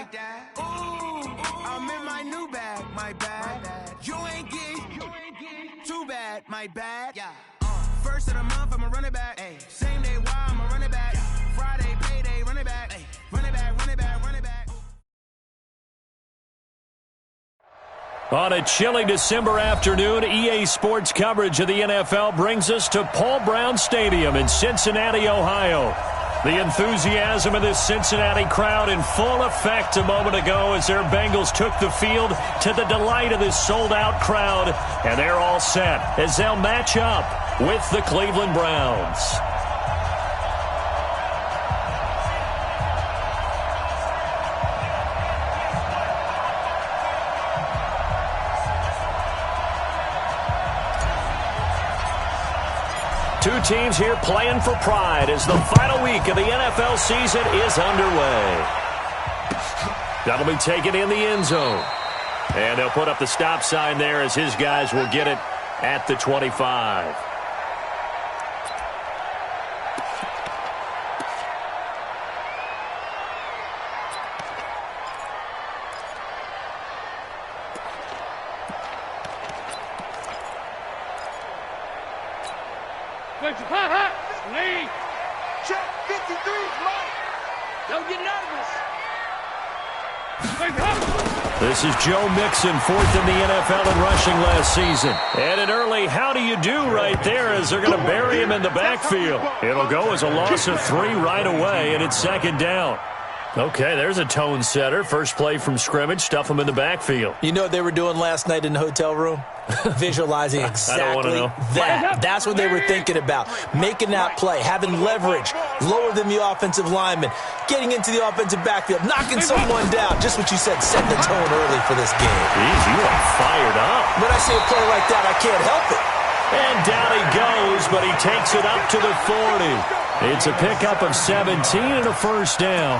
Ooh, I'm in my new bag, my bad. You ain't get too bad, my bad. First of the month, I'ma run it back. Same day, why I'ma run it back. Friday, payday, run it back. Run it back, run it back, run it back. On a chilly December afternoon, EA Sports coverage of the NFL brings us to Paul Brown Stadium in Cincinnati, Ohio. The enthusiasm of this Cincinnati crowd in full effect a moment ago as their Bengals took the field to the delight of this sold-out crowd. And they're all set as they'll match up with the Cleveland Browns. Two teams here playing for pride as the final week of the NFL season is underway. That'll be taken in the end zone. And they'll put up the stop sign there as his guys will get it at the 25. Lead. Check 53, Mike. Don't get nervous. This is Joe Mixon, fourth in the NFL in rushing last season. And an early how do you do right there as they're going to bury him in the backfield. It'll go as a loss of 3 right away, and it's second down. Okay, there's a tone setter. First play from scrimmage, stuff him in the backfield. You know what they were doing last night in the hotel room? Visualizing exactly that. That's what they were thinking about. Making that play, having leverage, lower than the offensive lineman, getting into the offensive backfield, knocking someone down. Just what you said, set the tone early for this game. Jeez, you are fired up. When I see a play like that, I can't help it. And down he goes, but he takes it up to the 40. It's a pickup of 17 and a first down.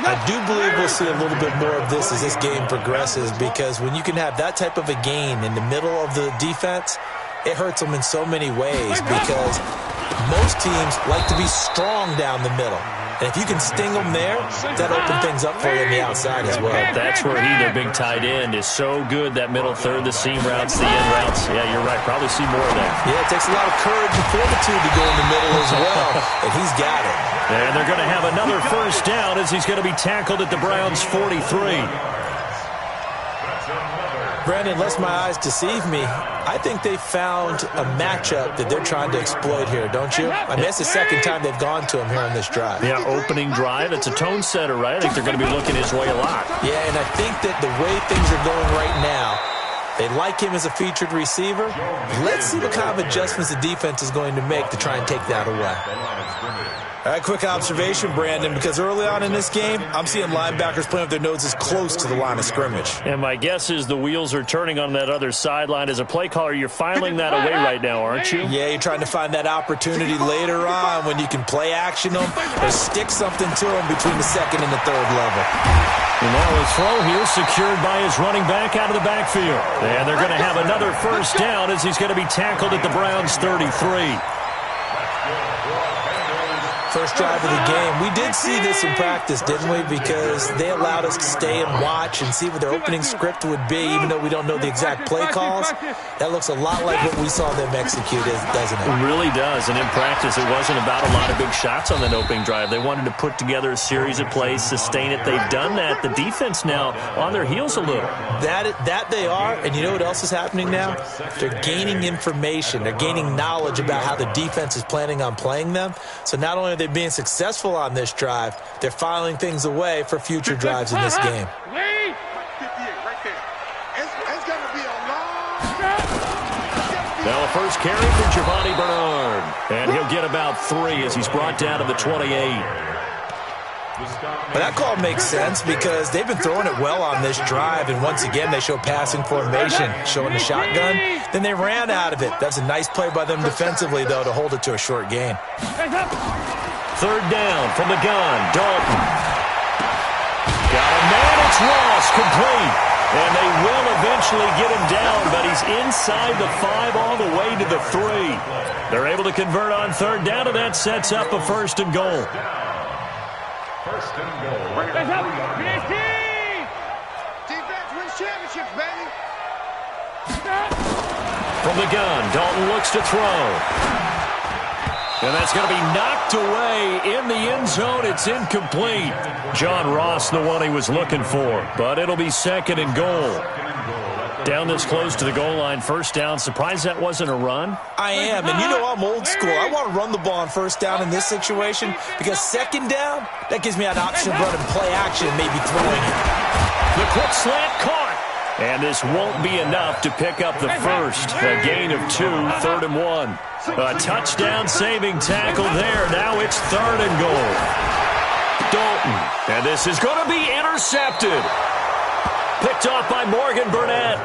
I do believe we'll see a little bit more of this as this game progresses, because when you can have that type of a gain in the middle of the defense, it hurts them in so many ways, because most teams like to be strong down the middle. And if you can sting them there, that'll open things up for you on the outside as well. That's where their big tight end, is so good, that middle third, the seam routes, the end routes. Yeah, you're right. Probably see more of that. Yeah, it takes a lot of courage and fortitude to go in the middle as well, and he's got it. And they're going to have another first down as he's going to be tackled at the Browns' 43. Brandon, lest my eyes deceive me, I think they found a matchup that they're trying to exploit here, don't you? I mean, that's the second time they've gone to him here on this drive. Yeah, opening drive. It's a tone setter, right? I think they're going to be looking his way a lot. Yeah, and I think that the way things are going right now, they like him as a featured receiver. Let's see what kind of adjustments the defense is going to make to try and take that away. All right, quick observation, Brandon, because early on in this game, I'm seeing linebackers playing with their noses close to the line of scrimmage. And my guess is the wheels are turning on that other sideline. As a play caller, you're filing that away right now, aren't you? Yeah, you're trying to find that opportunity later on when you can play action them or stick something to them between the second and the third level. And now his throw here secured by his running back out of the backfield. And they're going to have another first down as he's going to be tackled at the Browns' 33. First drive of the game. We did see this in practice, didn't we? Because they allowed us to stay and watch and see what their opening script would be, even though we don't know the exact play calls. That looks a lot like what we saw them execute, doesn't it? It really does. And in practice, it wasn't about a lot of big shots on that opening drive. They wanted to put together a series of plays, sustain it. They've done that. The defense now on their heels a little. That they are, and you know what else is happening now? They're gaining information. They're gaining knowledge about how the defense is planning on playing them. So not only are they being successful on this drive, they're filing things away for future drives in this game. Now a first carry for Giovanni Bernard. And he'll get about 3 as he's brought down to the 28. But that call makes sense because they've been throwing it well on this drive, and once again they show passing formation, showing the shotgun. Then they ran out of it. That's a nice play by them defensively, though, to hold it to a short gain. Third down from the gun. Dalton. Got a man. It's Ross. Complete. And they will eventually get him down, but he's inside the 5 all the way to the 3. They're able to convert on third down, and that sets up a 1st and goal. First and goal. Defense wins championships, baby. From the gun, Dalton looks to throw. And that's going to be knocked away in the end zone. It's incomplete. John Ross, the one he was looking for. But it'll be second and goal. Down this close to the goal line, first down. Surprised that wasn't a run? I am, and you know I'm old school. I want to run the ball on first down in this situation because second down, that gives me an option of running play action and maybe throwing it. The quick slant caught. And this won't be enough to pick up the first. A gain of 2, 3rd and 1. A touchdown-saving tackle there. Now it's 3rd and goal. Dalton. And this is going to be intercepted. Picked off by Morgan Burnett.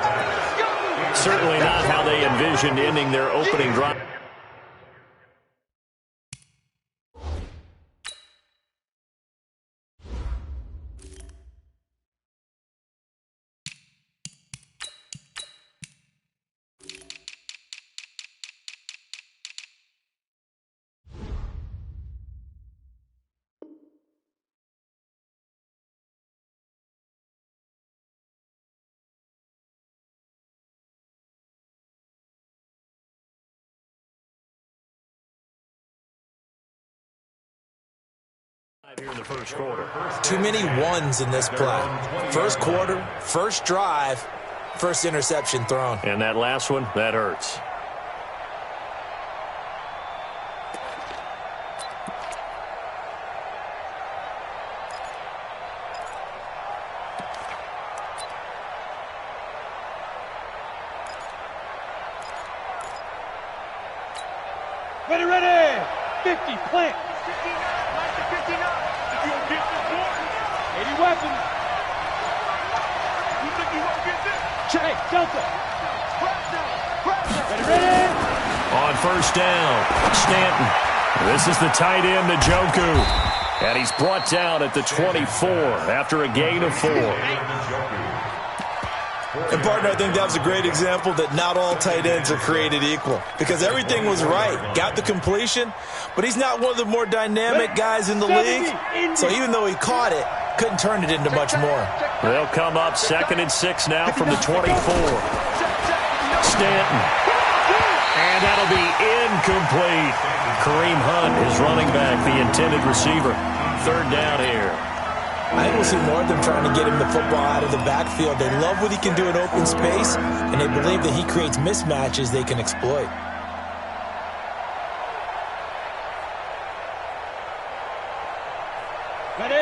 Certainly not how they envisioned ending their opening drive. Here in the first quarter. Too many ones in this play. First quarter, first drive, first interception thrown. And that last one, that hurts. Ready. 50, plant. 59. If you don't get this one, 80 weapons. You think you won't get this? Check, Delta. Ready. On first down, Stanton. This is the tight end, Njoku. And he's brought down at the 24 after a gain of 4. And, partner, I think that was a great example that not all tight ends are created equal because everything was right. Got the completion, but he's not one of the more dynamic guys in the league. So even though he caught it, couldn't turn it into much more. They'll come up 2nd and 6 now from the 24. Stanton. And that'll be incomplete. Kareem Hunt is running back, the intended receiver. 3rd down here. I think we'll see more of them trying to get him the football out of the backfield. They love what he can do in open space, and they believe that he creates mismatches they can exploit.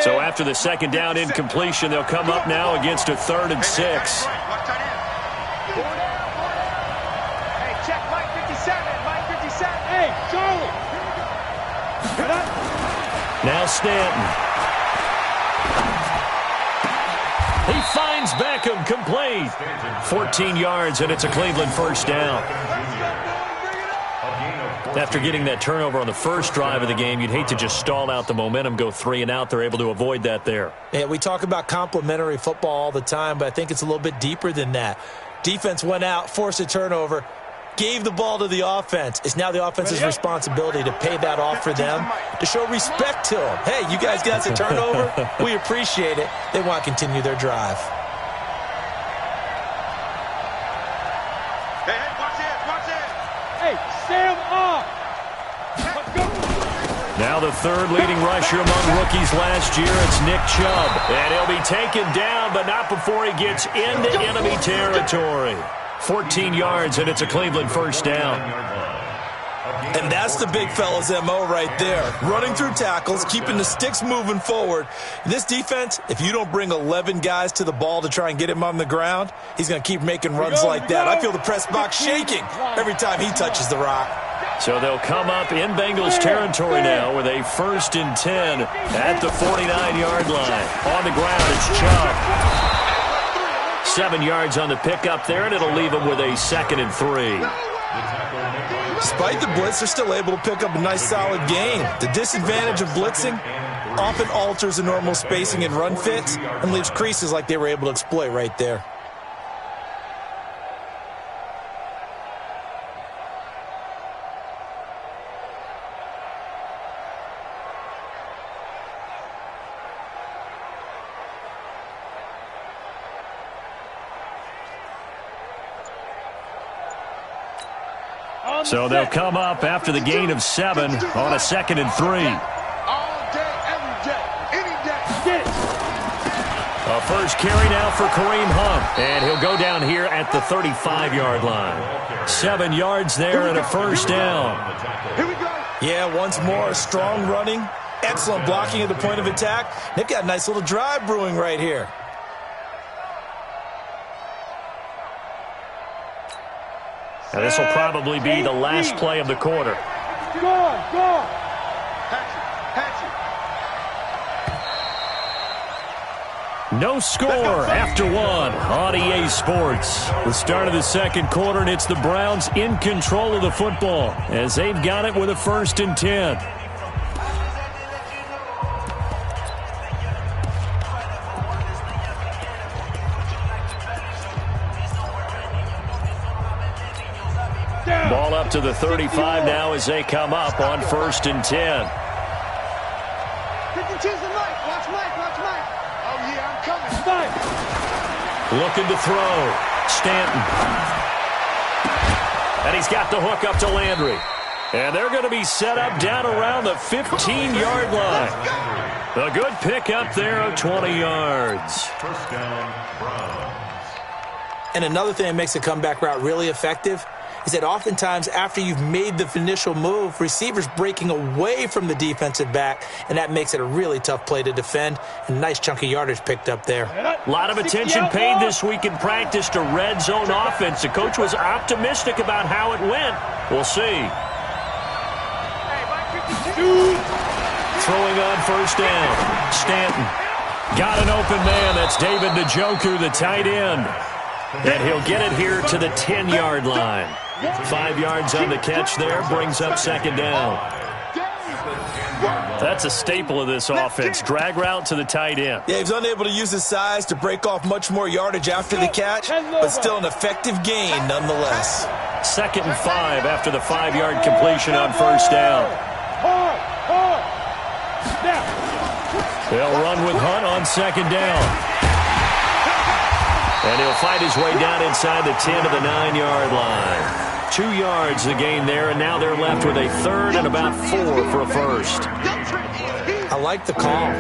So after the 2nd down incompletion, they'll come up now against a 3rd and 6. Hey, check Mike 57. Hey, Charlie. Now Stanton. He finds Beckham, complete. 14 yards, and it's a Cleveland first down. After getting that turnover on the first drive of the game, you'd hate to just stall out the momentum, go 3 and out. They're able to avoid that there. Yeah, we talk about complementary football all the time, but I think it's a little bit deeper than that. Defense went out, forced a turnover, gave the ball to the offense. It's now the offense's responsibility to pay that off for them, to show respect to them. Hey, you guys got the turnover? We appreciate it. They want to continue their drive. Hey, watch it. Hey, Sam off. Let's go. Now the 3rd leading rusher among rookies last year, it's Nick Chubb. And he'll be taken down, but not before he gets into enemy territory. 14 yards, and it's a Cleveland first down. And that's the big fella's MO right there. Running through tackles, keeping the sticks moving forward. This defense, if you don't bring 11 guys to the ball to try and get him on the ground, he's going to keep making runs like that. I feel the press box shaking every time he touches the rock. So they'll come up in Bengals territory now with a 1st and 10 at the 49-yard line. On the ground, it's Chubb. 7 yards on the pickup there, and it'll leave them with a 2nd and 3. Despite the blitz, they're still able to pick up a nice, solid gain. The disadvantage of blitzing often alters the normal spacing and run fits and leaves creases like they were able to exploit right there. So they'll come up after the gain of 7 on a 2nd and 3. All day, every day, any day. Get it. A first carry now for Kareem Hunt. And he'll go down here at the 35-yard line. 7 yards there and a first down. Here we go. Yeah, once more, strong running, excellent blocking at the point of attack. They've got a nice little drive brewing right here. And this will probably be the last play of the quarter. Go on, go on. No score after 1 on EA Sports. The start of the second quarter, and it's the Browns in control of the football as they've got it with a 1st and 10. Ball up to the 35 now as they come up on 1st and 10. Watch Mike. Oh, yeah, I'm coming. Mike. Looking to throw. Stanton. And he's got the hook up to Landry. And they're going to be set up down around the 15-yard line. A good pickup there of 20 yards. First down, Browns. And another thing that makes a comeback route really effective is that oftentimes after you've made the initial move, receivers breaking away from the defensive back, and that makes it a really tough play to defend. And nice chunky yardage picked up there. A lot of attention paid this week in practice to red zone offense. The coach was optimistic about how it went. We'll see. Throwing on first down. Stanton. Got an open man. That's David Njoku, the tight end. And he'll get it here to the 10-yard line. 5 yards on the catch there. Brings up 2nd down. That's a staple of this offense. Drag route to the tight end. Yeah, he's unable to use his size to break off much more yardage after the catch, but still an effective gain nonetheless. 2nd and 5 after the 5-yard completion on first down. They'll run with Hunt on 2nd down. And he'll fight his way down inside the 10 to the 9-yard line. 2 yards the gain there, and now they're left with a 3rd and about 4 for a first. I like the call.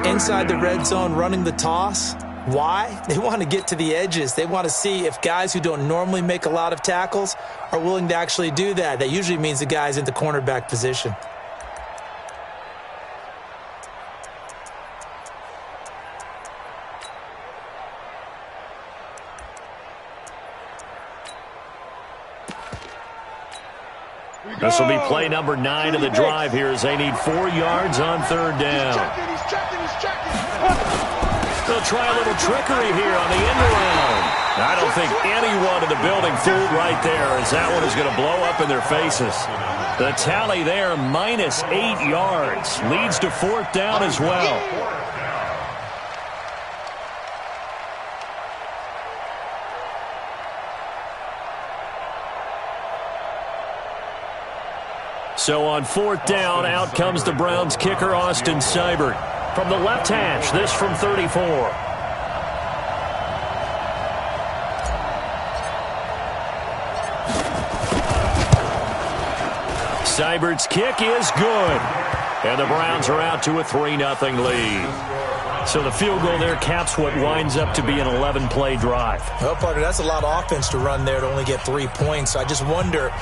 Inside the red zone running the toss. Why? They want to get to the edges. They want to see if guys who don't normally make a lot of tackles are willing to actually do that. That usually means the guy's in the cornerback position. This will be play number 9 of the drive here as they need 4 yards on 3rd down. They'll try a little trickery here on the end around. I don't think anyone in the building fooled right there as that one is going to blow up in their faces. The tally there, minus 8 yards. Leads to 4th down as well. So on 4th down, out comes the Browns kicker, Austin Seibert. From the left hash, this from 34. Seibert's kick is good. And the Browns are out to a 3-0 lead. So the field goal there caps what winds up to be an 11-play drive. Well, partner, that's a lot of offense to run there to only get 3 points. So I just wonder,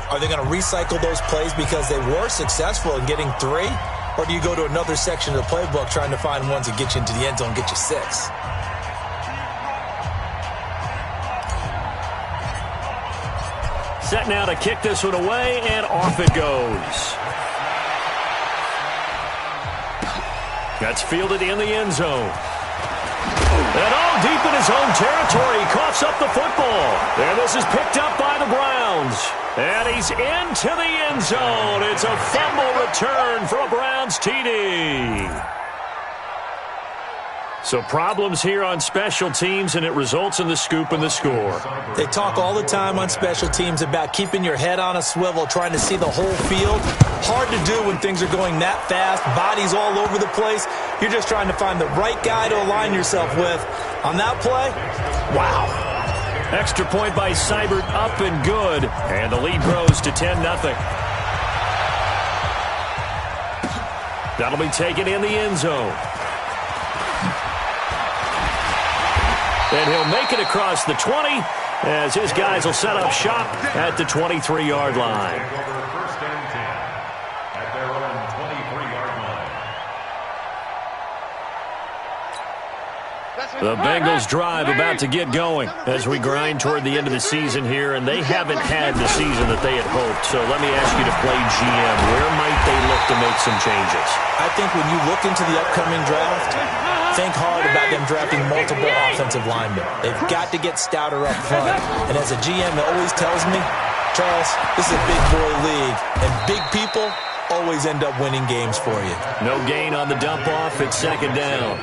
are they going to recycle those plays because they were successful in getting 3? Or do you go to another section of the playbook trying to find ones that get you into the end zone and get you 6? Set now to kick this one away, and off it goes. That's fielded in the end zone. And all deep in his own territory, he coughs up the football. And this is picked up by the Browns. And he's into the end zone. It's a fumble return for a Browns TD. So problems here on special teams, and it results in the scoop and the score. They talk all the time on special teams about keeping your head on a swivel, trying to see the whole field. Hard to do when things are going that fast, bodies all over the place. You're just trying to find the right guy to align yourself with. On that play, wow. Extra point by Seibert, up and good. And the lead grows to 10-0. That'll be taken in the end zone. And he'll make it across the 20 as his guys will set up shop at the 23-yard line. First and 10 at their own 23-yard line. The Bengals drive about to get going as we grind toward the end of the season here, and they haven't had the season that they had hoped. So let me ask you to play GM. Where might they look to make some changes? I think when you look into the upcoming draft, think hard about them drafting multiple offensive linemen. They've got to get stouter up front. And as a GM that always tells me, Charles, this is a big boy league, and big people always end up winning games for you. No gain on the dump off. It's second down.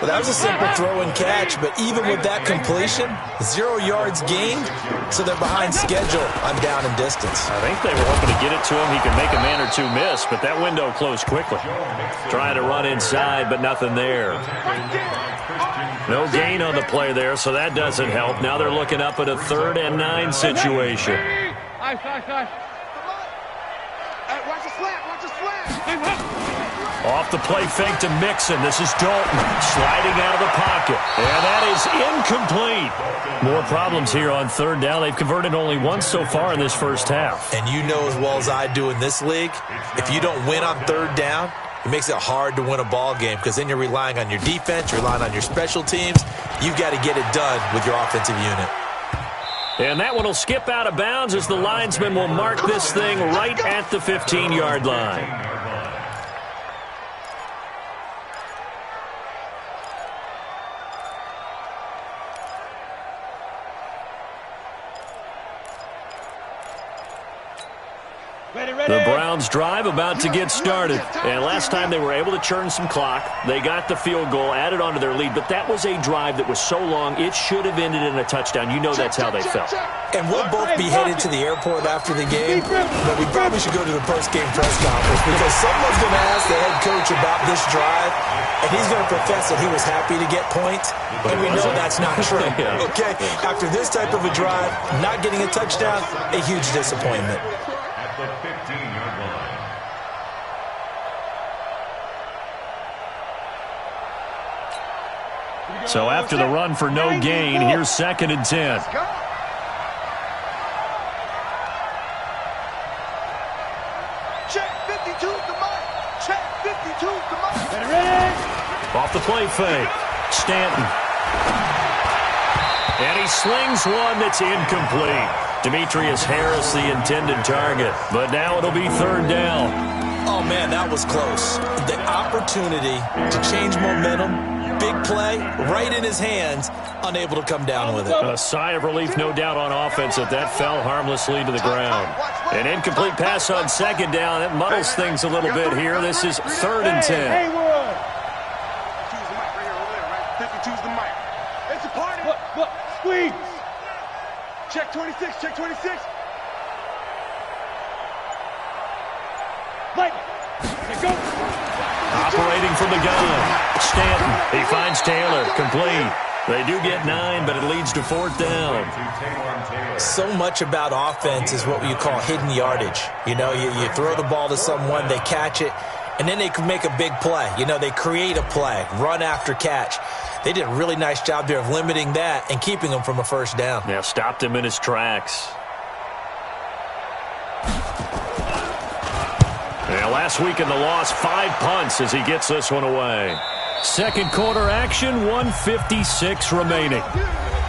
Well, that was a simple throw and catch, but even with that completion, 0 yards gained, so they're behind schedule on down and distance. I think they were hoping to get it to him. He could make a man or two miss, but that window closed quickly. Trying to run inside, but nothing there. No gain on the play there, so that doesn't help. Now they're looking up at a 3rd and 9 situation. Watch the slant, watch the slant. Off the play fake to Mixon. This is Dalton sliding out of the pocket. And that is incomplete. More problems here on 3rd down. They've converted only once so far in this first half. And you know as well as I do in this league, if you don't win on 3rd down, it makes it hard to win a ball game because then you're relying on your defense, you're relying on your special teams. You've got to get it done with your offensive unit. And that one will skip out of bounds as the linesman will mark this thing right at the 15-yard line. The Browns drive about to get started. And last time they were able to churn some clock. They got the field goal, added on to their lead. But that was a drive that was so long, it should have ended in a touchdown. You know that's how they felt. And we'll both be headed to the airport after the game. But we probably should go to the post-game press conference because someone's going to ask the head coach about this drive. And he's going to profess that he was happy to get points. And we know that's not true. Okay? After this type of a drive, not getting a touchdown, a huge disappointment. The 15-yard line. So after the run for no gain, here's 2nd and 10. Check 52 the mic. Check 52 the mic. Off the play fake. Stanton. And he slings one that's incomplete. Demetrius Harris, the intended target. But now it'll be 3rd down. Oh, man, that was close. The opportunity to change momentum, big play, right in his hands, unable to come down with it. A sigh of relief, no doubt, on offense that fell harmlessly to the ground. An incomplete pass on 2nd down. It muddles things a little bit here. This is 3rd and 10. Choose the mic right here, over there, right? 52's the mic. It's a party. Look, squeeze. Check 26, check 26. Mike, go. Operating from the gun. Stanton. He finds Taylor. Complete. They do get 9, but it leads to 4th down. So much about offense is what you call hidden yardage. You know, you throw the ball to someone, they catch it, and then they can make a big play. You know, they create a play, run after catch. They did a really nice job there of limiting that and keeping him from a 1st down. Yeah, stopped him in his tracks. Yeah, last week in the loss, 5 punts as he gets this one away. 2nd quarter action, 1:56 remaining.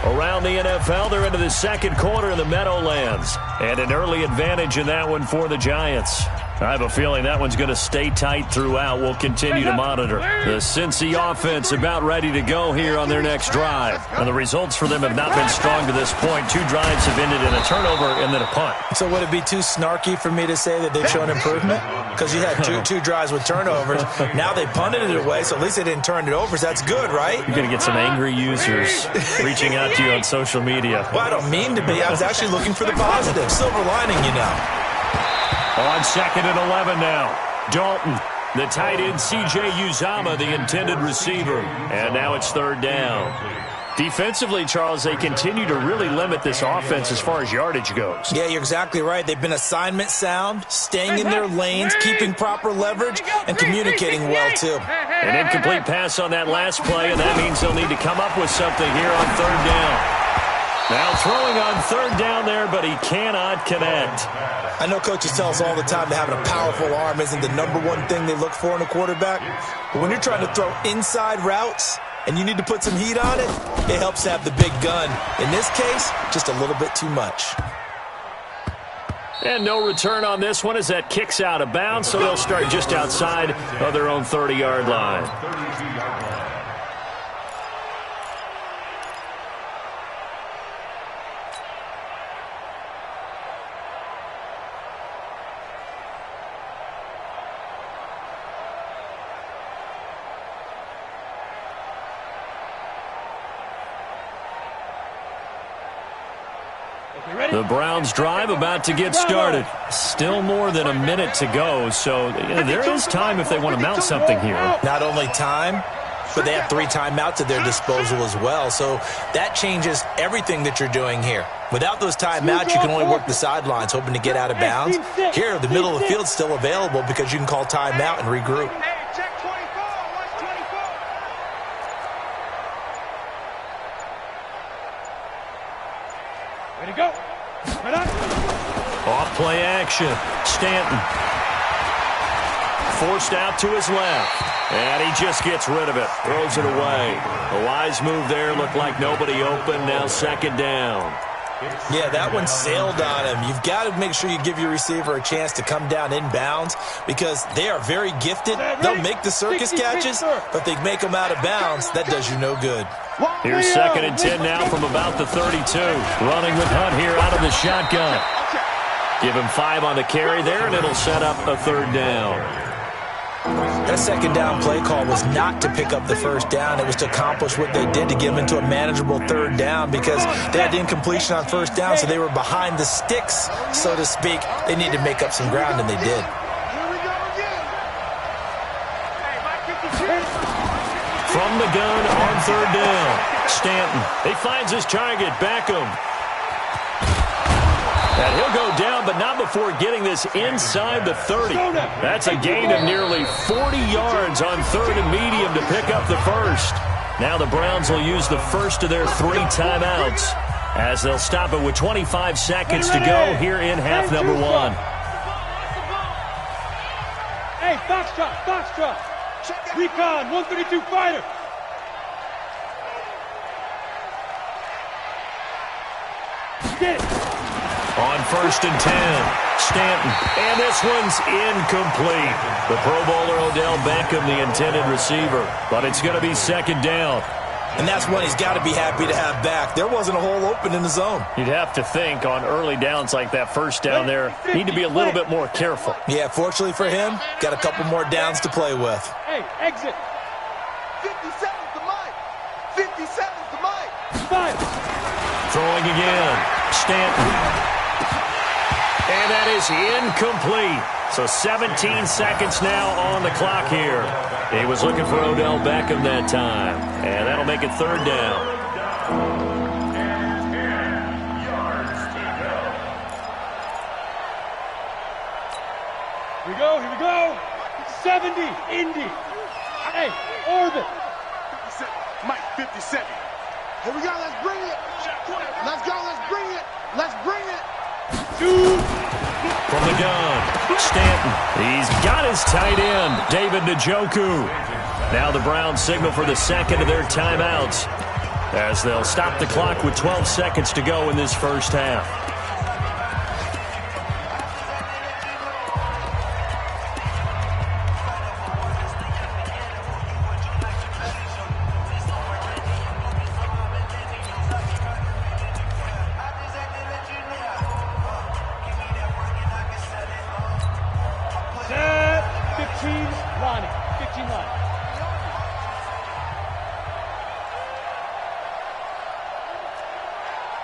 Around the NFL, they're into the 2nd quarter in the Meadowlands. And an early advantage in that one for the Giants. I have a feeling that one's going to stay tight throughout. We'll continue to monitor. The Cincy offense about ready to go here on their next drive. And the results for them have not been strong to this point. 2 drives have ended in a turnover and then a punt. So would it be too snarky for me to say that they've shown improvement? Because you had two drives with turnovers. Now they punted it away, so at least they didn't turn it over. So that's good, right? You're going to get some angry users reaching out to you on social media. Well, I don't mean to be. I was actually looking for the positive. Silver lining, you know. On 2nd and 11 now. Dalton, the tight end, C.J. Uzama, the intended receiver. And now it's 3rd down. Defensively, Charles, they continue to really limit this offense as far as yardage goes. Yeah, you're exactly right. They've been assignment sound, staying in their lanes, keeping proper leverage, and communicating well, too. An incomplete pass on that last play, and that means they'll need to come up with something here on third down. Now throwing on third down there, but he cannot connect. I know coaches tell us all the time that having a powerful arm isn't the number one thing they look for in a quarterback. But when you're trying to throw inside routes and you need to put some heat on it, it helps to have the big gun. In this case, just a little bit too much. And no return on this one as that kicks out of bounds, so they'll start just outside of their own 30-yard line. The Browns drive about to get started. Still more than a minute to go, so there is time if they want to mount something here. Not only time, but they have 3 timeouts at their disposal as well, so that changes everything that you're doing here. Without those timeouts, you can only work the sidelines, hoping to get out of bounds. Here, the middle of the field's still available because you can call timeout and regroup. Way to go. Off play action. Stanton. Forced out to his left. And he just gets rid of it. Throws it away. A wise move there. Looked like nobody open. Now second down. Yeah, that one sailed on him. You've got to make sure you give your receiver a chance to come down inbounds because they are very gifted. They'll make the circus catches, but if they make them out of bounds, that does you no good. Here's 2nd and 10 now from about the 32. Running with Hunt here out of the shotgun. Give him 5 on the carry there, and it'll set up a third down. That second down play call was not to pick up the first down. It was to accomplish what they did to get them into a manageable third down because they had incompletion on first down, so they were behind the sticks, so to speak. They needed to make up some ground, and they did. From the gun on third down. Stanton. He finds his target. Beckham. And he'll go down, but not before getting this inside the 30. That's a gain of nearly 40 yards on third and medium to pick up the first. Now the Browns will use the first of their 3 timeouts as they'll stop it with 25 seconds to go here in half number 1. Hey, Foxtrot. Recon, 132 fighter. Get it. On 1st and 10, Stanton. And this one's incomplete. The Pro Bowler Odell Beckham, the intended receiver. But it's going to be second down. And that's one he's got to be happy to have back. There wasn't a hole open in the zone. You'd have to think on early downs like that first down there, need to be a little bit more careful. Yeah, fortunately for him, got a couple more downs to play with. Hey, exit. 57's the mic. 57's the mic. Fire. Throwing again. Stanton. And that is incomplete. So 17 seconds now on the clock here. He was looking for Odell Beckham that time. And that'll make it third down. Here we go. 70, Indy. Hey, orbit. 57. Mike, 57. Here we go, let's bring it. Let's go, let's bring it. Let's bring it. From the gun, Stanton. He's got his tight end, David Njoku. Now the Browns signal for the second of their timeouts as they'll stop the clock with 12 seconds to go in this first half.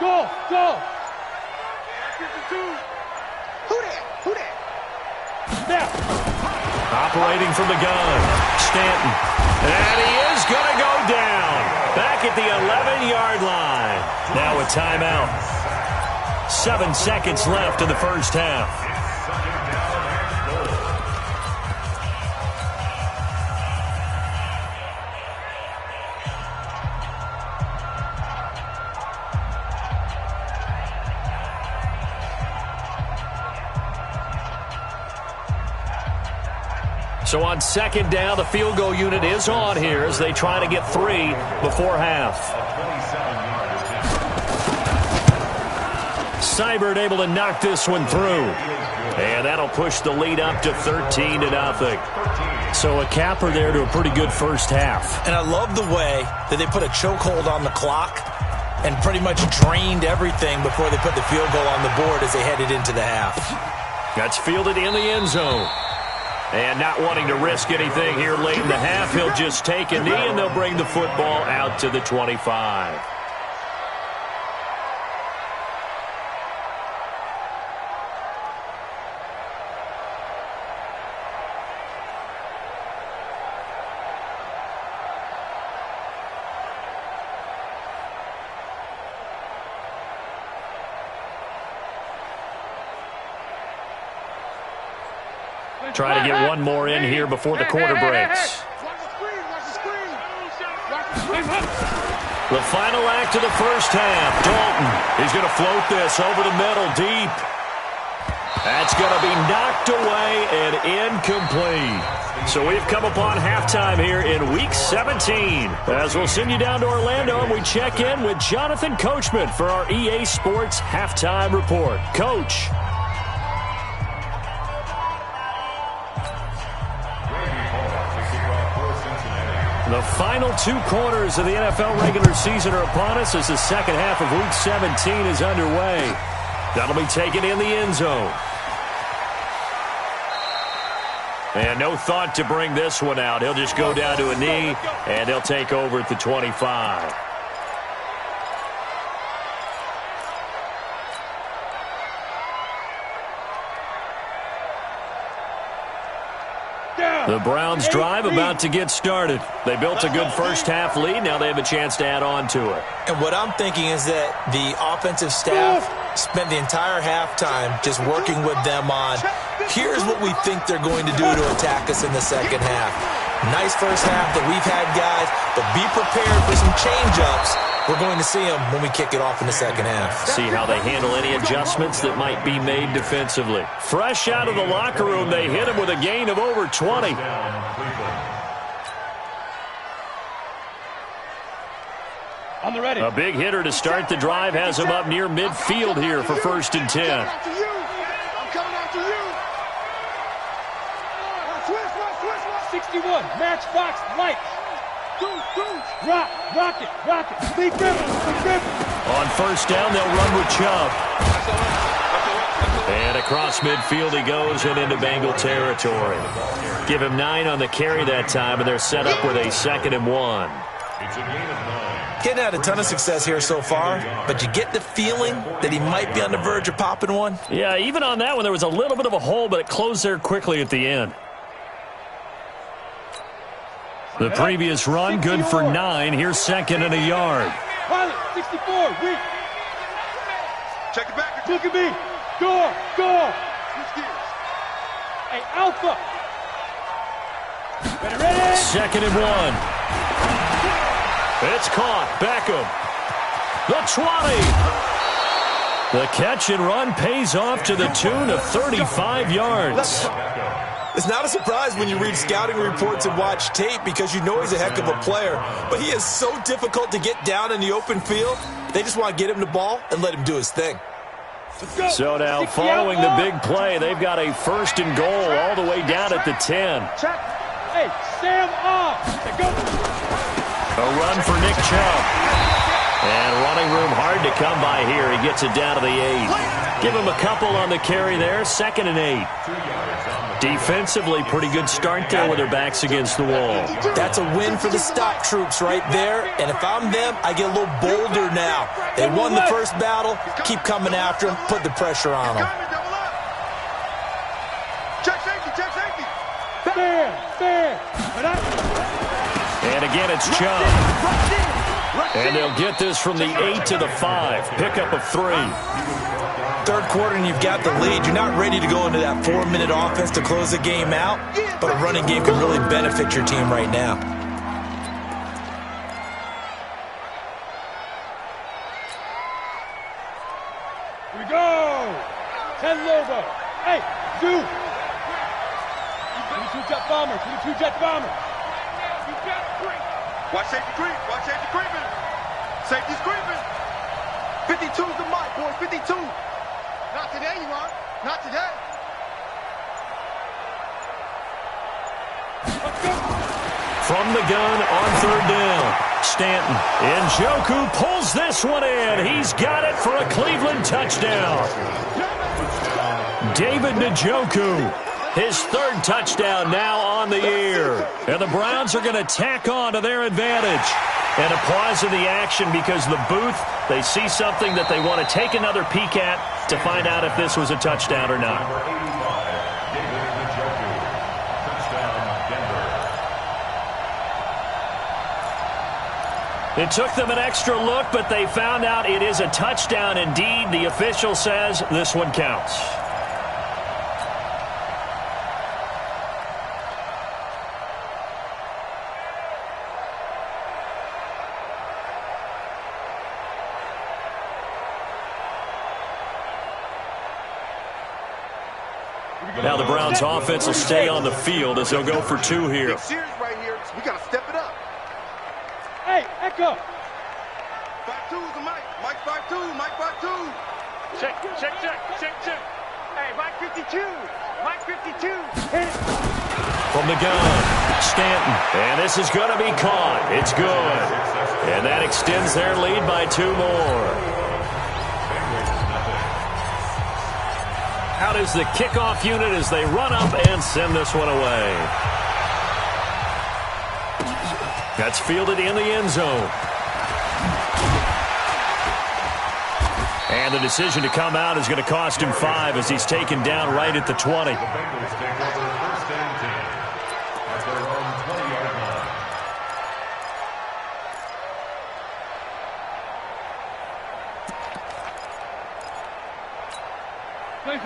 Go! Who that? Now! Operating from the gun, Stanton. And he is going to go down. Back at the 11-yard line. Now a timeout. 7 seconds left in the first half. So on second down, the field goal unit is on here as they try to get 3 before half. Seibert able to knock this one through. And that'll push the lead up to 13-0. So a capper there to a pretty good first half. And I love the way that they put a chokehold on the clock and pretty much drained everything before they put the field goal on the board as they headed into the half. That's fielded in the end zone. And not wanting to risk anything here late in the half, he'll just take a knee and they'll bring the football out to the 25. Try to get one more in here before the quarter breaks. The final act of the first half. Dalton, he's going to float this over the middle deep. That's going to be knocked away and incomplete. So we've come upon halftime here in Week 17. As we'll send you down to Orlando and we check in with Jonathan Coachman for our EA Sports Halftime Report. Coach. The final 2 quarters of the NFL regular season are upon us as the second half of Week 17 is underway. That'll be taken in the end zone. And no thought to bring this one out. He'll just go down to a knee, and he'll take over at the 25. The Browns drive about to get started. They built a good first half lead. Now they have a chance to add on to it. And what I'm thinking is that the offensive staff spent the entire halftime just working with them on, here's what we think they're going to do to attack us in the second half. Nice first half that we've had, guys, but be prepared for some change-ups. We're going to see them when we kick it off in the second half. See how they handle any adjustments that might be made defensively. Fresh out of the locker room, they hit him with a gain of over 20. On the ready. A big hitter to start the drive has him up near midfield here for 1st and 10. I'm coming after you. 61, matchbox light. Rock it. Sleep river. On 1st down, they'll run with Chubb. And across midfield he goes and into Bengal territory. Give him 9 on the carry that time, and they're set up with a 2nd and 1. Getting had a ton of success here so far, but you get the feeling that he might be on the verge of popping one. Yeah, even on that one, there was a little bit of a hole, but it closed there quickly at the end. The previous run, good for 9. Here's 2nd and a yard. Pilot, 64, weak. Check it back. Look at me. Go. Hey, Alpha. Ready. 2nd and 1. It's caught. Beckham. The 20. The catch and run pays off to the tune of 35 yards. It's not a surprise when you read scouting reports and watch tape because you know he's a heck of a player. But he is so difficult to get down in the open field. They just want to get him the ball and let him do his thing. So now following the big play, they've got a 1st and goal all the way down at the 10. Hey, Sam off. A run for Nick Chubb. And running room hard to come by here. He gets it down to the 8. Give him a couple on the carry there. 2nd and 8. Defensively, pretty good start there with their backs against the wall. That's a win for the stop troops right there. And if I'm them, I get a little bolder now. They won the first battle. Keep coming after them. Put the pressure on them. Check safety. Stand. And again, it's Chubb. And they'll get this from the 8 to the 5. Pickup of 3. Third quarter and you've got the lead. You're not ready to go into that 4-minute offense to close the game out, but a running game can really benefit your team right now. Here we go. 10 Lobo. Hey, Zoo. 22 jet bomber. 22 jet bomber. Watch safety creep. Watch safety creeping. Safety's creeping. 52's the mic, boys. 52. Not today, you are. Not today. From the gun on third down. Stanton. Njoku pulls this one in. He's got it for a Cleveland touchdown. David Njoku. His third touchdown now on the year. And the Browns are going to tack on to their advantage. And a pause in the action because the booth, they see something that they want to take another peek at to find out if this was a touchdown or not. It took them an extra look, but they found out it is a touchdown indeed. The official says this one counts. Now the Browns offense will stay on the field as they'll go for 2 here. Big series right here. We got to step it up. Hey, Echo. 5-2's the mic. Mike 5-2. Mike 5-2. Check. Hey, Mike 52. Mike 52. From the gun, Stanton. And this is going to be caught. It's good. And that extends their lead by 2 more. Out is the kickoff unit as they run up and send this one away. That's fielded in the end zone. And the decision to come out is going to cost him 5 as he's taken down right at the 20.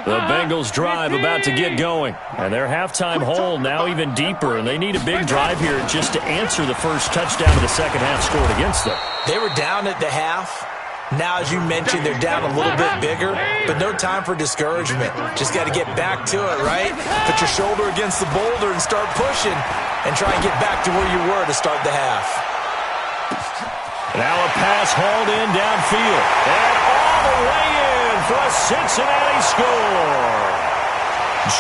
The Bengals drive about to get going. And their halftime hole now even deeper. And they need a big drive here just to answer the first touchdown of the second half scored against them. They were down at the half. Now, as you mentioned, they're down a little bit bigger, but no time for discouragement. Just got to get back to it, right? Put your shoulder against the boulder and start pushing and try and get back to where you were to start the half. Now a pass hauled in downfield. And all the way in for a Cincinnati score.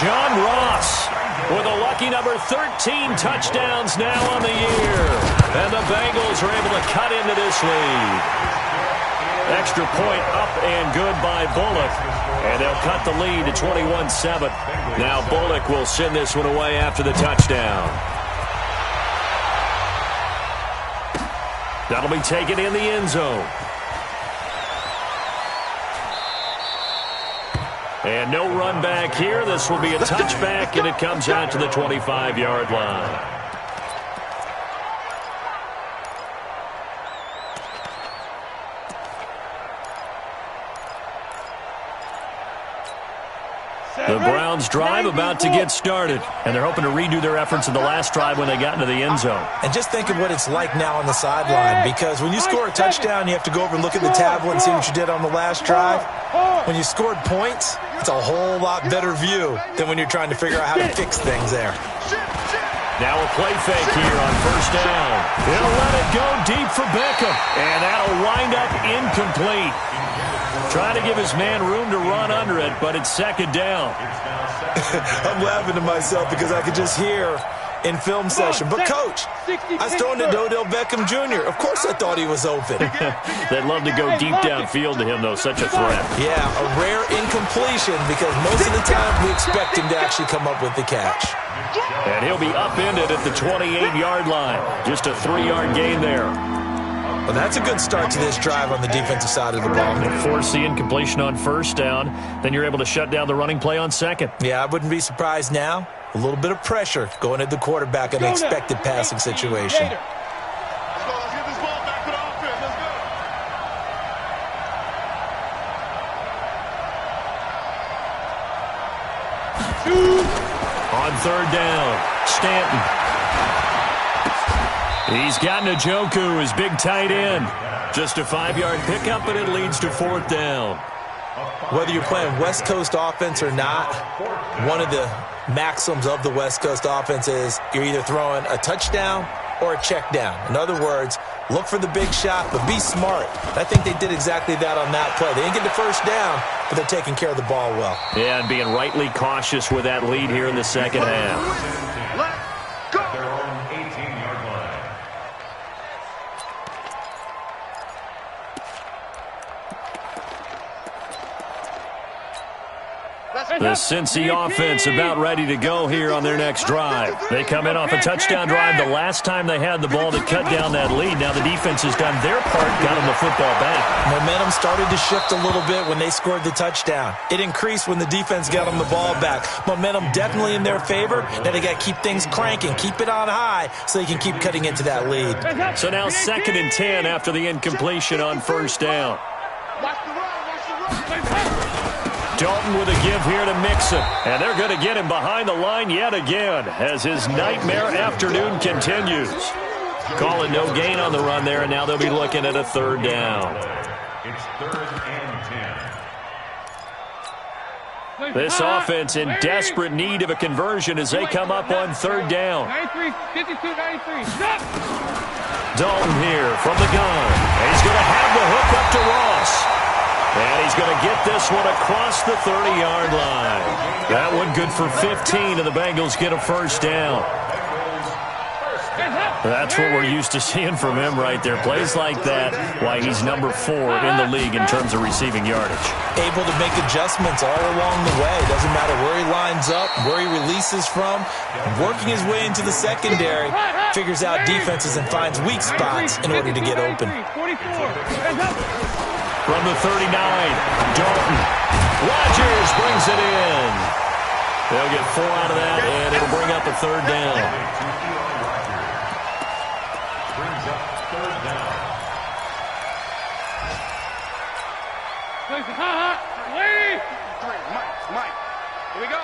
John Ross with a lucky number 13 touchdowns now on the year. And the Bengals are able to cut into this lead. Extra point up and good by Bullock. And they'll cut the lead to 21-7. Now Bullock will send this one away after the touchdown. That'll be taken in the end zone. And no run back here. This will be a touchback, and it comes out to the 25-yard line. The Browns drive about to get started, and they're hoping to redo their efforts in the last drive when they got into the end zone. And just think of what it's like now on the sideline, because when you score a touchdown, you have to go over and look at the tablet and see what you did on the last drive. When you scored points, it's a whole lot better view than when you're trying to figure out how to fix things there. Now a play fake here on first down. He'll let it go deep for Beckham, and that'll wind up incomplete. Trying to give his man room to run under it, but it's second down. I'm laughing to myself because I could just hear in film session. But, Coach, I was throwing to Odell Beckham Jr. Of course I thought he was open. They'd love to go deep downfield to him, though. Such a threat. Yeah, a rare incompletion because most of the time we expect him to actually come up with the catch. And he'll be upended at the 28-yard line. Just a 3-yard gain there. Well, that's a good start to this drive on the defensive side of the ball. Force the incompletion on first down. Then you're able to shut down the running play on second. Yeah, I wouldn't be surprised now. A little bit of pressure going at the quarterback in an expected passing situation. Let's get this ball back to the offense. Let's go. third down. Stanton. He's got Njoku, his big tight end. Just a 5-yard pickup, and it leads to fourth down. Whether you're playing West Coast offense or not, one of the maxims of the West Coast offense is you're either throwing a touchdown or a check down. In other words, look for the big shot, but be smart. I think they did exactly that on that play. They didn't get the first down, but they're taking care of the ball well. Yeah, and being rightly cautious with that lead here in the second half. Their own 18-yard line. The Cincy offense about ready to go here on their next drive. They come in off a touchdown drive the last time they had the ball to cut down that lead. Now the defense has done their part, got them the football back. Momentum started to shift a little bit when they scored the touchdown. It increased when the defense got them the ball back. Momentum definitely in their favor. Now they got to keep things cranking, keep it on high so they can keep cutting into that lead. So now 2nd and 10 after the incompletion on first down. Dalton with a give here to Mixon. And they're going to get him behind the line yet again as his nightmare afternoon continues. Calling no gain on the run there, and now they'll be looking at a third down. It's 3rd and 10. This offense in desperate need of a conversion as they come up on third down. 93, 52, 93. Dalton here from the gun. And he's going to have the hook up to Ross. And he's going to get this one across the 30-yard line. That one good for 15, and the Bengals get a first down. That's what we're used to seeing from him right there. Plays like that, why he's number 4 in the league in terms of receiving yardage. Able to make adjustments all along the way. Doesn't matter where he lines up, where he releases from. Working his way into the secondary, figures out defenses and finds weak spots in order to get open. From the 39, Dalton. Rodgers brings it in. They'll get 4 out of that, and it'll bring up a third down. Brings up 3rd down. Mike, here we go.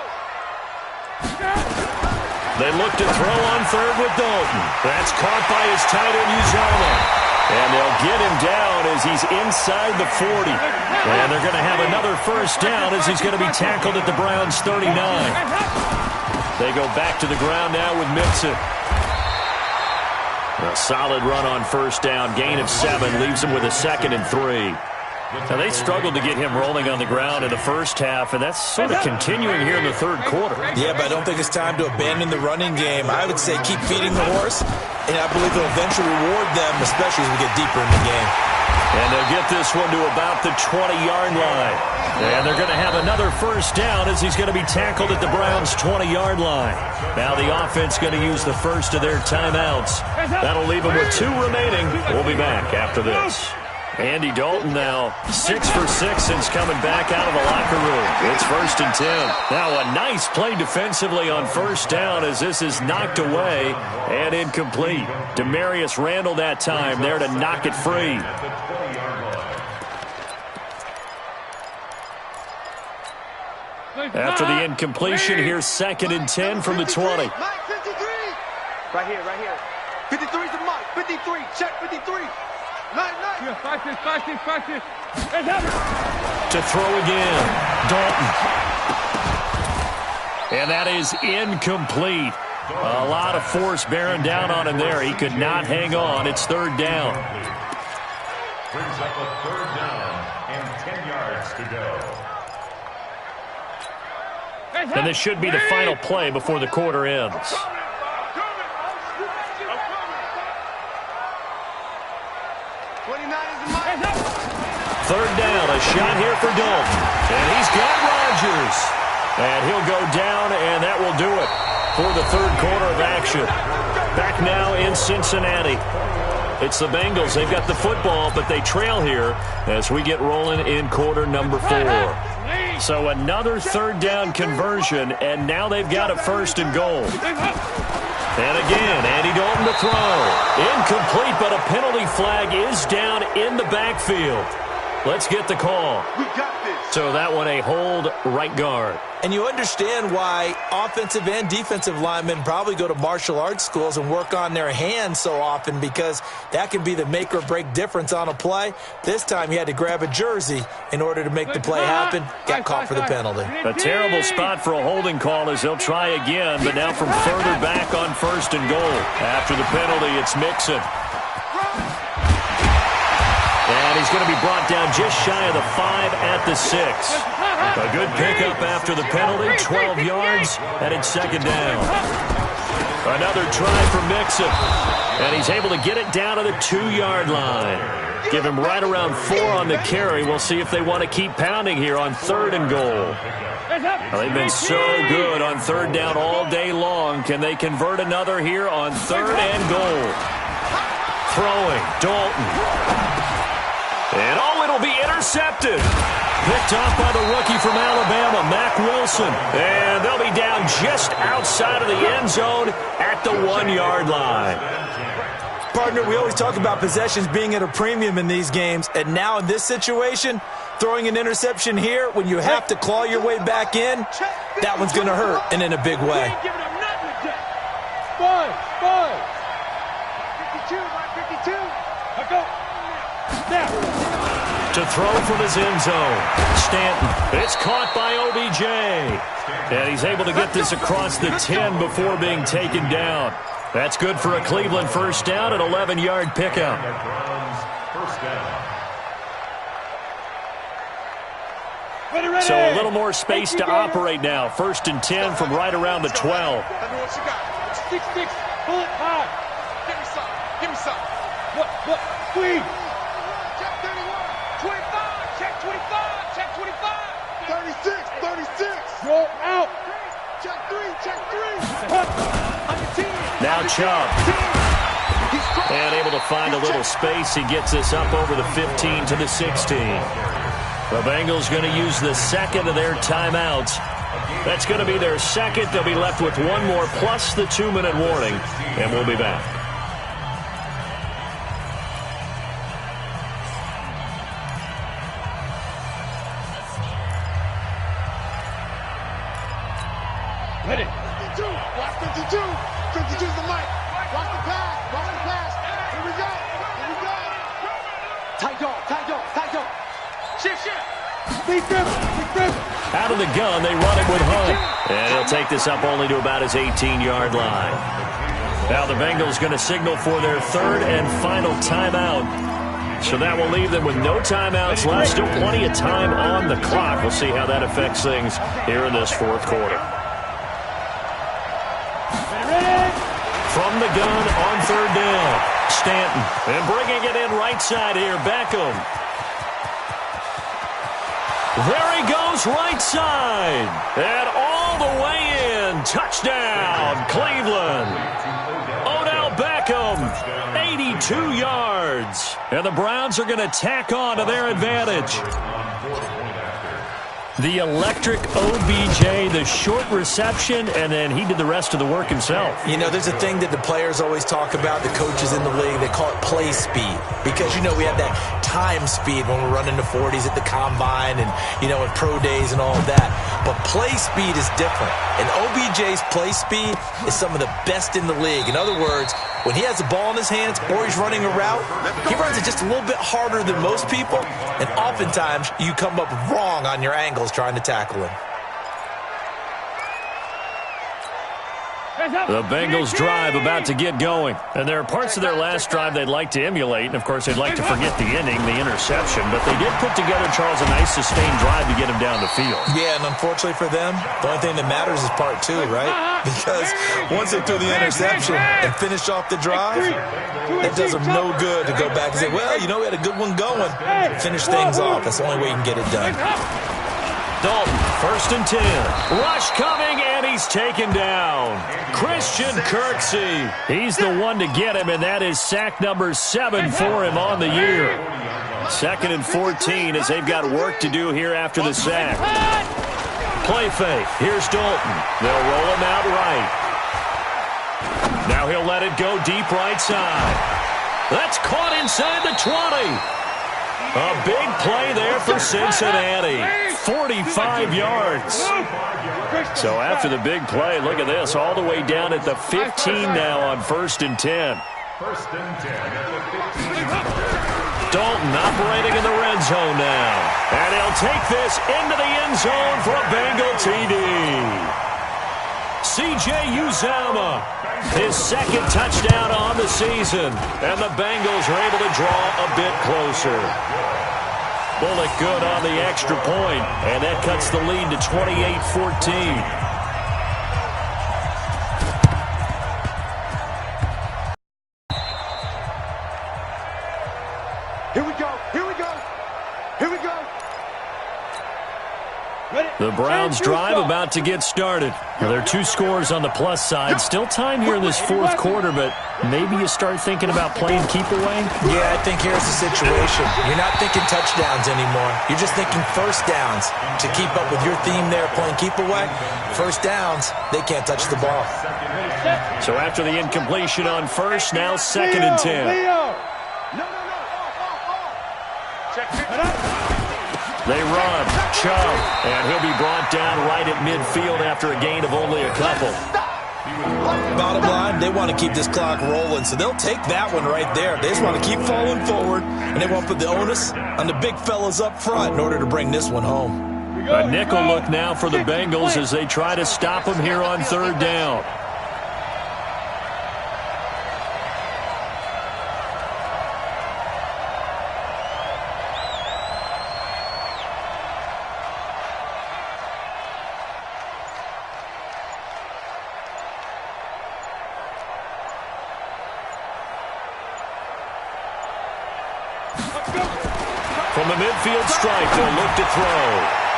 They look to throw on third with Dalton. That's caught by his tight end, Uzomah. And they'll get him down as he's inside the 40. And they're going to have another first down as he's going to be tackled at the Browns' 39. They go back to the ground now with Mixon. A solid run on first down. Gain of 7 leaves him with a 2nd and 3. Now, they struggled to get him rolling on the ground in the first half, and that's sort of continuing here in the third quarter. Yeah, but I don't think it's time to abandon the running game. I would say keep feeding the horse, and I believe they'll eventually reward them, especially as we get deeper in the game. And they'll get this one to about the 20-yard line. And they're going to have another first down as he's going to be tackled at the Browns' 20-yard line. Now the offense going to use the first of their timeouts. That'll leave them with 2 remaining. We'll be back after this. Andy Dalton now 6 for 6 since coming back out of the locker room. It's 1st and 10. Now a nice play defensively on first down as this is knocked away and incomplete. Demarius Randall that time there to knock it free. After the incompletion, here's 2nd and 10 from the 20. Mike, 53. Right here. 53 to Mike. 53. Check 53. Nice. Practice. To throw again, Dalton. And that is incomplete. A lot of force bearing down on him there. He could not hang on. It's 3rd down. Brings up a 3rd down and 10 yards to go. And this should be the final play before the quarter ends. Third down, a shot here for Dalton. And he's got Rodgers. And he'll go down, and that will do it for the third quarter of action. Back now in Cincinnati. It's the Bengals. They've got the football, but they trail here as we get rolling in quarter number 4. So another third down conversion, and now they've got a 1st and goal. And again, Andy Dalton to throw. Incomplete, but a penalty flag is down in the backfield. Let's get the call. We got this. So that one a hold right guard. And you understand why offensive and defensive linemen probably go to martial arts schools and work on their hands so often, because that can be the make or break difference on a play. This time he had to grab a jersey in order to make the play happen. Got caught for the penalty. A terrible spot for a holding call as they'll try again, but now from further back on 1st and goal. After the penalty, it's Mixon. And he's going to be brought down just shy of the 5 at the 6. A good pickup after the penalty, 12 yards, and it's 2nd down. Another try for Mixon, and he's able to get it down to the 2-yard line. Give him right around 4 on the carry. We'll see if they want to keep pounding here on 3rd and goal. Well, they've been so good on 3rd down all day long. Can they convert another here on 3rd and goal? Throwing, Dalton. And it'll be intercepted. Picked off by the rookie from Alabama, Mack Wilson. And they'll be down just outside of the end zone at the 1-yard line. Partner, we always talk about possessions being at a premium in these games. And now in this situation, throwing an interception here when you have to claw your way back in, that one's going to hurt, and in a big way. Five. 52, Mike 52. Let's go. Now. To throw from his end zone, Stanton. It's caught by OBJ. And he's able to get this across the 10 before being taken down. That's good for a Cleveland 1st down, an 11-yard pickup. So a little more space to operate now. 1st and 10 from right around the 12. Tell me what you got. 6-6, pull it high. Give me some. Look, squeeze. Check 31. 25. Check 25. Check 25. 36. Roll out. Check 3. Now Chubb. And able to find a little space. He gets this up over the 15 to the 16. The Bengals going to use the 2nd of their timeouts. That's going to be their 2nd. They'll be left with 1 more plus the 2-minute warning. And we'll be back. Ready. 52. Watch 52. 52's the mic. Watch the pass. Here we go. Tight dog. Shift. Beat them. Out of the gun, they run it with Hunt. And he'll take this up only to about his 18-yard line. Now the Bengals going to signal for their 3rd and final timeout. So that will leave them with no timeouts left. Still plenty of time on the clock. We'll see how that affects things here in this 4th quarter. From the gun on 3rd down, Stanton. And bringing it in right side here, Beckham. There he goes right side. And all the way in. Touchdown, Cleveland. Odell Beckham, 82 yards. And the Browns are going to tack on to their advantage. The electric OBJ, the short reception, and then he did the rest of the work himself. You know, there's a thing that the players always talk about, the coaches in the league, they call it play speed. Because, you know, we have that time speed when we're running the 40s at the combine and, you know, at pro days and all of that. But play speed is different. And OBJ's play speed is some of the best in the league. In other words, when he has the ball in his hands or he's running a route, he runs it just a little bit harder than most people. And oftentimes, you come up wrong on your angles trying to tackle him. The Bengals drive about to get going. And there are parts of their last drive they'd like to emulate. And, of course, they'd like to forget the ending, the interception. But they did put together, Charles, a nice sustained drive to get him down the field. Yeah, and unfortunately for them, the only thing that matters is part 2, right? Because once they threw the interception and finished off the drive, it does them no good to go back and say, well, you know, we had a good one going. Finish things off. That's the only way you can get it done. Dalton, 1st and 10. Rush coming, and he's taken down. Christian Kirksey. He's the one to get him, and that is sack number 7 for him on the year. 2nd and 14 as they've got work to do here after the sack. Play fake. Here's Dalton. They'll roll him out right. Now he'll let it go deep right side. That's caught inside the 20. A big play there for Cincinnati. 45 yards. So after the big play, look at this, all the way down at the 15 now on 1st and 10. First and 10 at the 15. Dalton operating in the red zone now. And he'll take this into the end zone for a Bengal TD. C.J. Uzomah, his second touchdown on the season. And the Bengals are able to draw a bit closer. Bullock good on the extra point, and that cuts the lead to 28-14. Here we go. Here we go. Here we go. The Browns drive about to get started. Well, there are 2 scores on the plus side. Still time here in this 4th quarter, but maybe you start thinking about playing keep away? Yeah, I think here's the situation. You're not thinking touchdowns anymore. You're just thinking first downs. To keep up with your theme there, playing keep away, first downs, they can't touch the ball. So after the incompletion on first, now 2nd and 10. They run, Chubb, and he'll be brought down right at midfield after a gain of only a couple. Bottom line, they want to keep this clock rolling, so they'll take that one right there. They just want to keep falling forward, and they want to put the onus on the big fellas up front in order to bring this one home. A nickel look now for the Bengals as they try to stop him here on 3rd down. From the midfield stripe, they'll look to throw.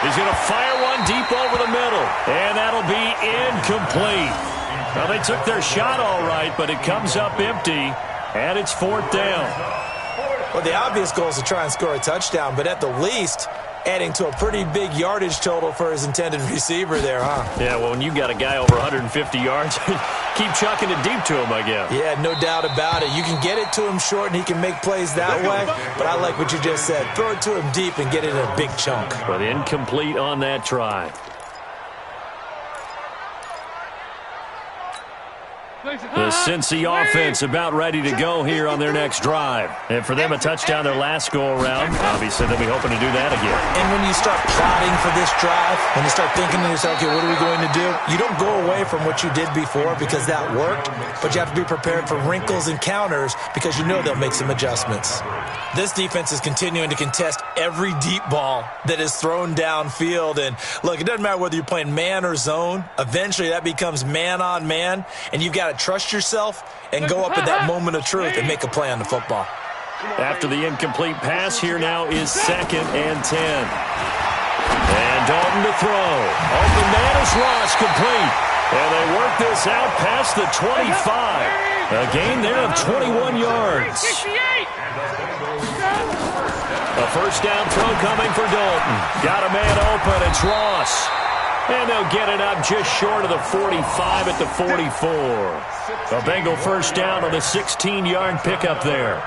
He's going to fire one deep over the middle, and that'll be incomplete. Well, they took their shot all right, but it comes up empty, and it's 4th down. Well, the obvious goal is to try and score a touchdown, but at the least, adding to a pretty big yardage total for his intended receiver there, huh? Yeah, well, when you got a guy over 150 yards, keep chucking it deep to him, I guess. Yeah, no doubt about it. You can get it to him short, and he can make plays that way, but I like what you just said. Throw it to him deep and get it in a big chunk. But incomplete on that try. The Cincy offense about ready to go here on their next drive. And for them, a touchdown their last go-around. Obviously, they'll be hoping to do that again. And when you start plotting for this drive, when you start thinking to yourself, okay, what are we going to do? You don't go away from what you did before because that worked, but you have to be prepared for wrinkles and counters because you know they'll make some adjustments. This defense is continuing to contest every deep ball that is thrown downfield. And look, it doesn't matter whether you're playing man or zone. Eventually, that becomes man-on-man, and you've got to trust yourself and go up at that moment of truth and make a play on the football. After the incomplete pass, here now is 2nd and 10. And Dalton to throw. Open man is Ross, complete. And they work this out past the 25. A gain there of 21 yards. A first down throw coming for Dalton. Got a man open. It's Ross. And they'll get it up just short of the 45 at the 44. A Bengal first down on the 16-yard pickup there.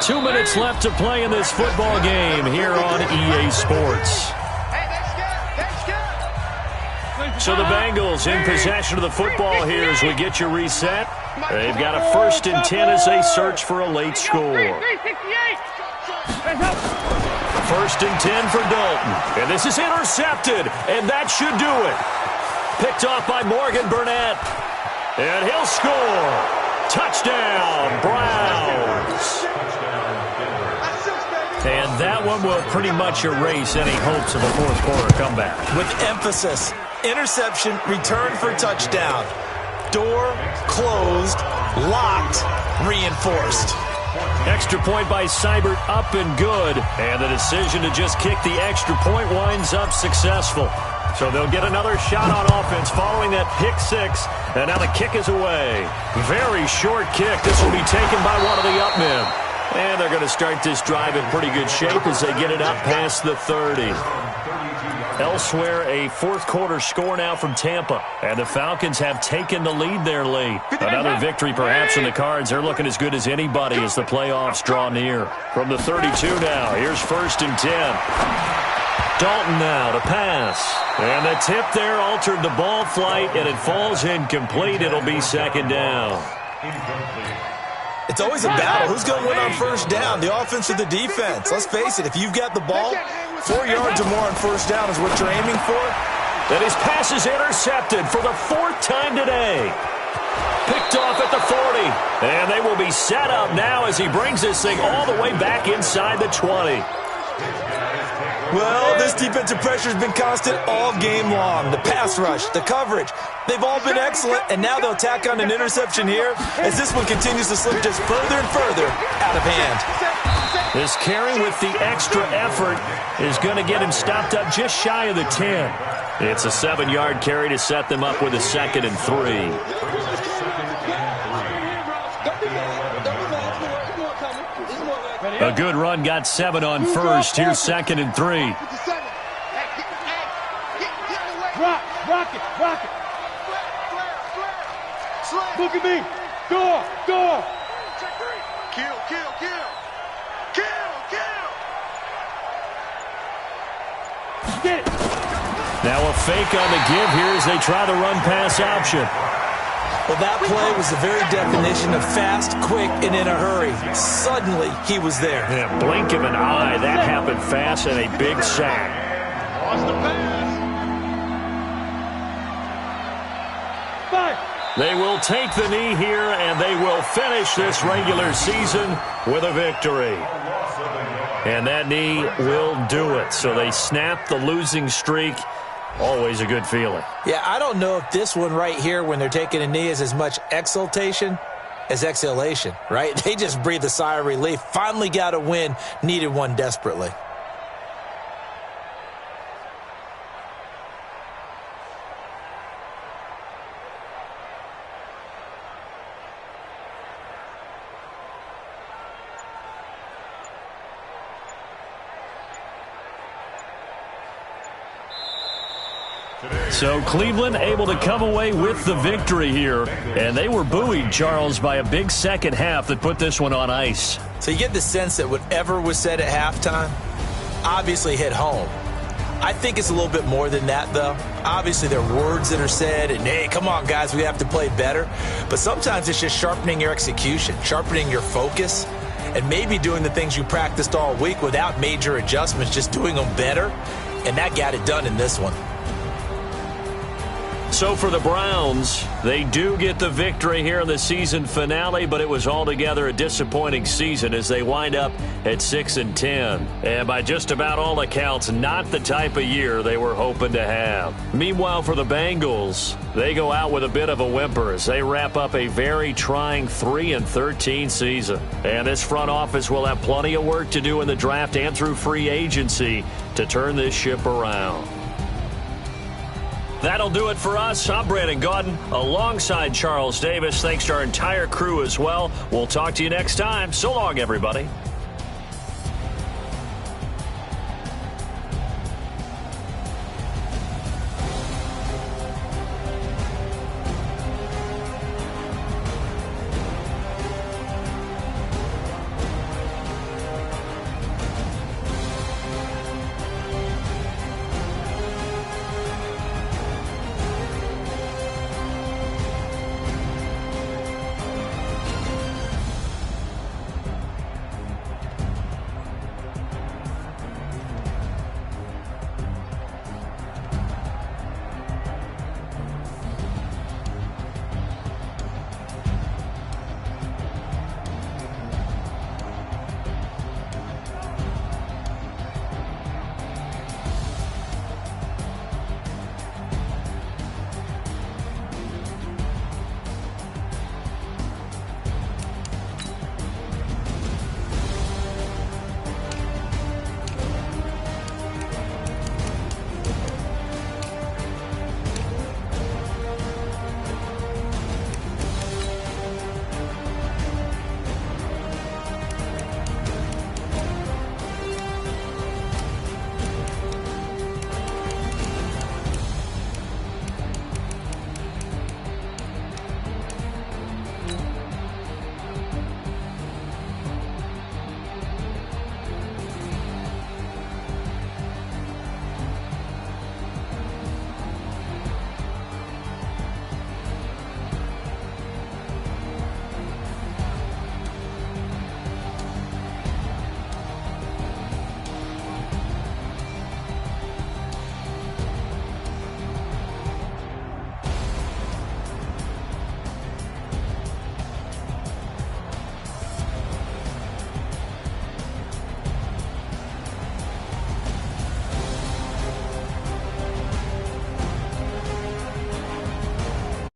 2 minutes left to play in this football game here on EA Sports. So the Bengals in possession of the football here as we get you reset. They've got a 1st and 10 as they search for a late score. 1st and 10 for Dalton. And this is intercepted, and that should do it. Picked off by Morgan Burnett. And he'll score. Touchdown, Browns. And that one will pretty much erase any hopes of a 4th quarter comeback. With emphasis, interception, return for touchdown. Door closed, locked, reinforced. Extra point by Seibert, up and good. And the decision to just kick the extra point winds up successful. So they'll get another shot on offense following that pick 6. And now the kick is away. Very short kick. This will be taken by one of the up men. And And they're going to start this drive in pretty good shape as they get it up past the 30. Elsewhere, a fourth-quarter score now from Tampa. And the Falcons have taken the lead there late. Another victory perhaps in the cards. They're looking as good as anybody as the playoffs draw near. From the 32 now, here's 1st and 10. Dalton now to pass. And the tip there altered the ball flight, and it falls incomplete. It'll be 2nd down. It's always a battle. Who's going to win on 1st down, the offense or the defense? Let's face it, if you've got the ball, 4 yards or more on 1st down is what you're aiming for. And his pass is intercepted for the 4th time today. Picked off at the 40. And they will be set up now as he brings this thing all the way back inside the 20. Well, this defensive pressure has been constant all game long. The pass rush, the coverage, they've all been excellent, and now they'll tack on an interception here as this one continues to slip just further and further out of hand. This carry with the extra effort is going to get him stopped up just shy of the 10. It's a 7-yard carry to set them up with a 2nd and 3. A good run got 7 on 1st. Here's 2nd and 3. Rock it. Look at me. Door. Kill. Get it. Now a fake on the give here as they try the run-pass option. Well, that play was the very definition of fast, quick, and in a hurry. Suddenly, he was there. Yeah, blink of an eye. That happened fast and a big sack. Lost the pass. They will take the knee here, and they will finish this regular season with a victory. And that knee will do it. So they snap the losing streak. Always a good feeling. Yeah, I don't know if this one right here, when they're taking a knee, is as much exultation as exhalation, right? They just breathe a sigh of relief. Finally got a win, needed one desperately. So Cleveland able to come away with the victory here. And they were buoyed, Charles, by a big second half that put this one on ice. So you get the sense that whatever was said at halftime obviously hit home. I think it's a little bit more than that, though. Obviously, there are words that are said, and, hey, come on, guys, we have to play better. But sometimes it's just sharpening your execution, sharpening your focus, and maybe doing the things you practiced all week without major adjustments, just doing them better. And that got it done in this one. So for the Browns, they do get the victory here in the season finale, but it was altogether a disappointing season as they wind up at 6-10. And by just about all accounts, not the type of year they were hoping to have. Meanwhile, for the Bengals, they go out with a bit of a whimper as they wrap up a very trying 3-13 season. And this front office will have plenty of work to do in the draft and through free agency to turn this ship around. That'll do it for us. I'm Brandon Gaudin alongside Charles Davis. Thanks to our entire crew as well. We'll talk to you next time. So long, everybody.